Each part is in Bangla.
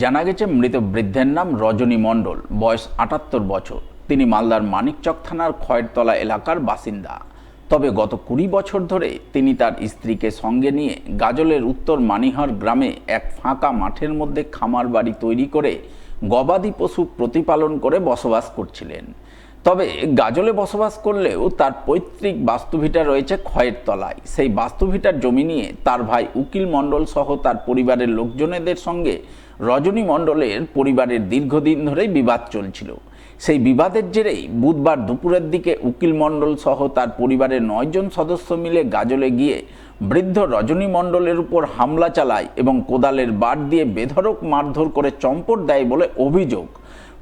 জানা গেছে মৃত বৃদ্ধের নাম রজনী মণ্ডল, বয়স ৭৮ বছর। তিনি মালদার মানিকচক থানার খয়েরতলা এলাকার বাসিন্দা। তবে গত ২০ বছর ধরে তিনি তার স্ত্রীকে সঙ্গে নিয়ে গাজলের উত্তর মানিহার গ্রামে এক ফাঁকা মাঠের মধ্যে খামার বাড়ি তৈরি করে গবাদি পশু প্রতিপালন করে বসবাস করছিলেন। তবে গাজলে বসবাস করলেও তার পৈতৃক বাস্তুভিটা রয়েছে খয়েরতলায়। সেই বাস্তুভিটার জমি নিয়ে তার ভাই উকিল মণ্ডল সহ তার পরিবারের লোকজনেদের সঙ্গে রজনী মণ্ডলের পরিবারের দীর্ঘদিন ধরেই বিবাদ চলছিল। সেই বিবাদের জেরেই বুধবার দুপুরের দিকে উকিল মণ্ডল সহ তার পরিবারের ৯ জন সদস্য মিলে গাজলে গিয়ে বৃদ্ধ রজনী মণ্ডলের উপর হামলা চালায় এবং কোদালের বাট দিয়ে বেধড়ক মারধর করে চম্পট দেয় বলে অভিযোগ।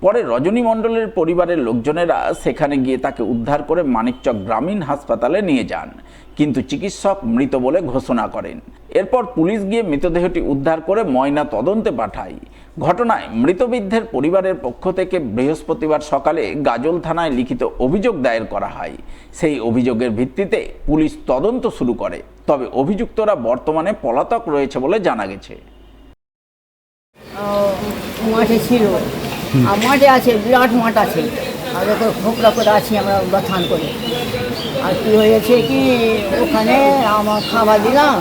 পরে রজনী মণ্ডলের পরিবারের লোকজনেরা সেখানে গিয়ে তাকে উদ্ধার করে মানিকচক গ্রামীণ হাসপাতালে নিয়ে যান, কিন্তু চিকিৎসক মৃত বলে ঘোষণা করেন। এরপর পুলিশ গিয়ে মৃতদেহটি উদ্ধার করে ময়না তদন্তে পাঠায়। ঘটনায় মৃত বৃদ্ধের পরিবারের পক্ষ থেকে বৃহস্পতিবার সকালে গাজল থানায় লিখিত অভিযোগ দায়ের করা হয়। সেই অভিযোগের ভিত্তিতে পুলিশ তদন্ত শুরু করে। তবে অভিযুক্তরা বর্তমানে পলাতক রয়েছে বলে জানা গেছে। মাঠে ছিল, মাঠে আছে, বিরাট মাঠ আছে, আর ওকে খোকরা করে আছি আমরা বাথান করে। আর কী হয়েছে কি, ওখানে আমার খাবার দিলাম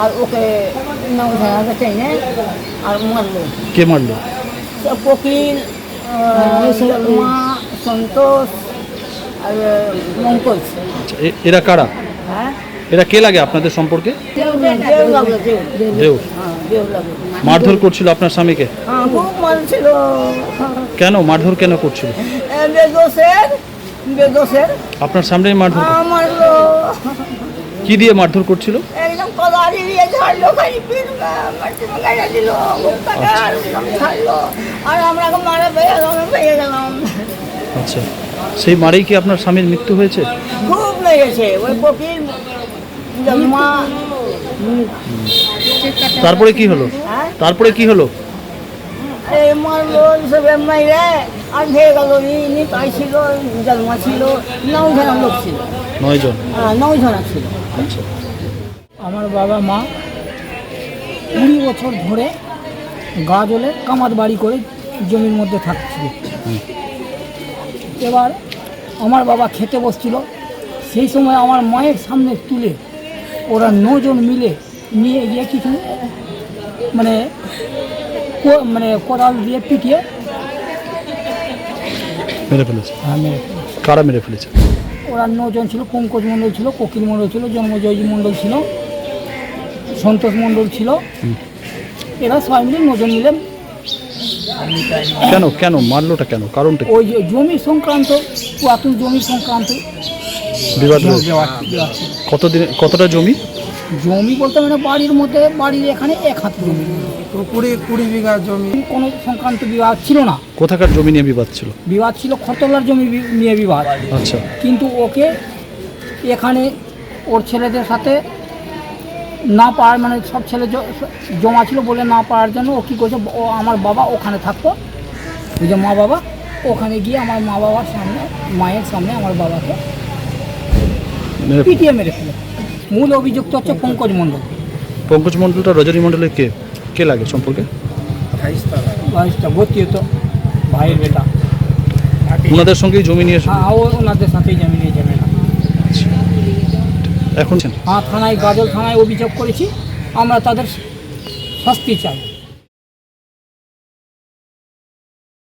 আর ওকে নৌঝানাকে টেনে আর মারলো। কে মারলো? কোকিল, মা, সন্তোষ আর মঙ্কজ। এরা কারা? হ্যাঁ, এরা কে লাগে আপনাদের সম্পর্কে? দেউ লাগলো, দেউ। হ্যাঁ, দেউ লাগলো। মারধর করছিল আপনার স্বামীকে? হ্যাঁ, খুব মারছিল। কেন মারধর কেন করছিল? বেদোষের আপনার সামনেই মারধর? মারলো। কি দিয়ে মারধর করছিল? একদম কলারি দিয়ে ঝাড়লো, খালি পিঠ গাড়া দিল, ছাড়লো, আর আমরা মারা পেয়ে গেলাম। আচ্ছা, সেই মারেই কি আপনার স্বামীর মৃত্যু হয়েছে? খুব লেগেছে ওই কোকিল মা। তারপরে কি হলো? তারপরে কি হলো? এই মারলো সব মাইরে আর ভেয়ে গেল। ইনি তাই ছিল, জন্মা ছিল, 9 জন লোক ছিল। 9 জন? 9 জন ছিল। আচ্ছা। আমার বাবা মা 20 বছর ধরে গাজলে কামার বাড়ি করে জমির মধ্যে থাকছিল। এবার আমার বাবা খেতে বসছিল, সেই সময় আমার মায়ের সামনে তুলে ওরা 9 জন মিলে নিয়ে গিয়ে কিছু মানে কোদাল দিয়ে পিটিয়ে মেরে ফেলেছে? মেরে ফেলেছে। কারা মেরে ফেলেছে? ওরা 9 জন ছিল। পঙ্কজ মণ্ডল ছিল, কোকিল মণ্ডল ছিল, জন্মজয়ী মণ্ডল ছিল, সন্তোষ মণ্ডল ছিল। এরা সবাই মিলে 9 জন মিলে। কেন কেন মারলোটা কেন? কারণটা? ওই যে জমি সংক্রান্ত, পুরাতন জমি সংক্রান্ত বিবাদ। কতটা জমি? জমি বলতে মানে বাড়ির মধ্যে, বাড়ির এখানে 1 হাত জমি, 20 বিঘা জমি। কোনো সংক্রান্ত বিবাদ ছিল না। কোথাকার জমি নিয়ে বিবাদ ছিল? বিবাদ ছিল খরতলার জমি নিয়ে বিবাদ। আচ্ছা। কিন্তু ওকে এখানে ওর ছেলেদের সাথে না পাওয়ার, মানে সব ছেলে জমা ছিল বলে না পাওয়ার জন্য ও কী করছে, ও আমার বাবা ওখানে থাকতো, ওই যে মা বাবা, ওখানে গিয়ে আমার মা বাবার সামনে, মায়ের সামনে আমার বাবাকে পিটিয়ে মেরে ফেলে। মূল অভিযুক্ত হচ্ছে পঙ্কজ মণ্ডল। পঙ্কজ মণ্ডলটা রজনী মণ্ডলের কে লাগে সম্পর্কে? ভাইসটা ভর্তি হতো, ভাইয়ের বেটা। ওনাদের সঙ্গেই জমি নিয়ে? হ্যাঁ, ওনাদের সাথেই জমি নিয়ে যাবে না। এখন হ্যাঁ, থানায়, গাজল থানায় অভিযোগ করেছি। আমরা তাদের শাস্তি চাই।